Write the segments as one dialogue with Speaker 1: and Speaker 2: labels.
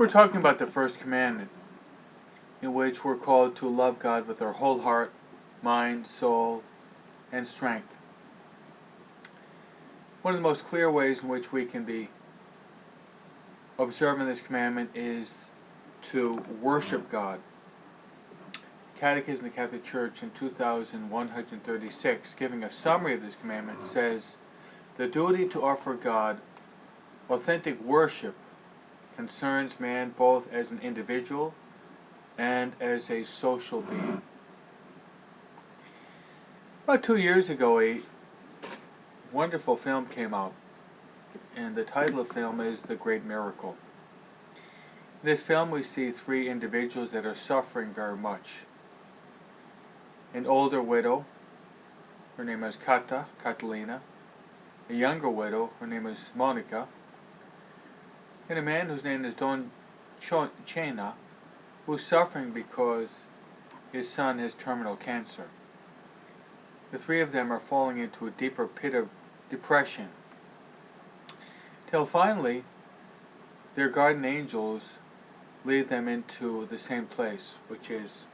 Speaker 1: We're talking about the First Commandment, in which we're called to love God with our whole heart, mind, soul, and strength. One of the most clear ways in which we can be observing this commandment is to worship God. Catechism of the Catholic Church in 2136, giving a summary of this commandment, says, "The duty to offer God authentic worship concerns man both as an individual and as a social being." About 2 years ago, a wonderful film came out, and the title of the film is The Great Miracle. In this film we see three individuals that are suffering very much. An older widow, her name is Catalina, a younger widow, her name is Monica, and a man whose name is Don Chena, who's suffering because his son has terminal cancer. The three of them are falling into a deeper pit of depression, till finally their guardian angels lead them into the same place, which is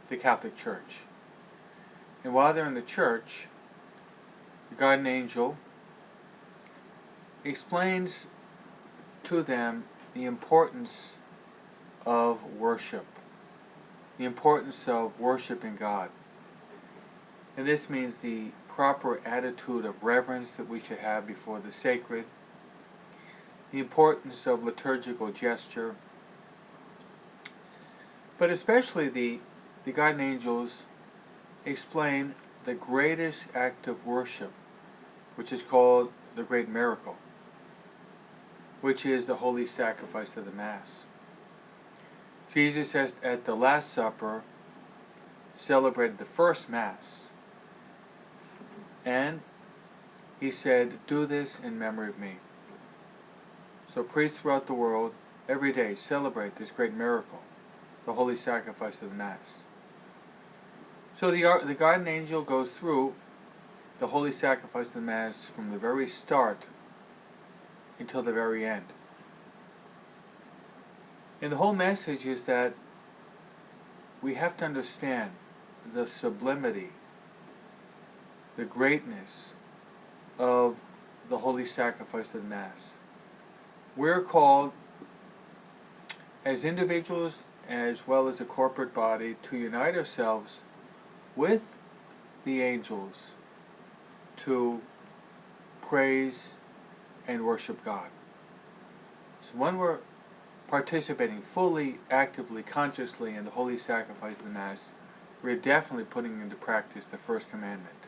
Speaker 1: the Catholic Church. And while they're in the church, the guardian angel explains to them the importance of worship, the importance of worshiping God. And this means the proper attitude of reverence that we should have before the sacred, the importance of liturgical gesture, but especially the guardian angels explain the greatest act of worship, which is called the Great Miracle, which is the holy sacrifice of the Mass. Jesus, at the Last Supper, celebrated the first Mass, and he said, "Do this in memory of me." So priests throughout the world, every day, celebrate this great miracle, the holy sacrifice of the Mass. So the guardian angel goes through the holy sacrifice of the Mass from the very start until the very end. And the whole message is that we have to understand the sublimity, the greatness of the holy sacrifice of the Mass. We're called, as individuals as well as a corporate body, to unite ourselves with the angels to praise and worship God. So when we're participating fully, actively, consciously in the holy sacrifice of the Mass, we're definitely putting into practice the First Commandment.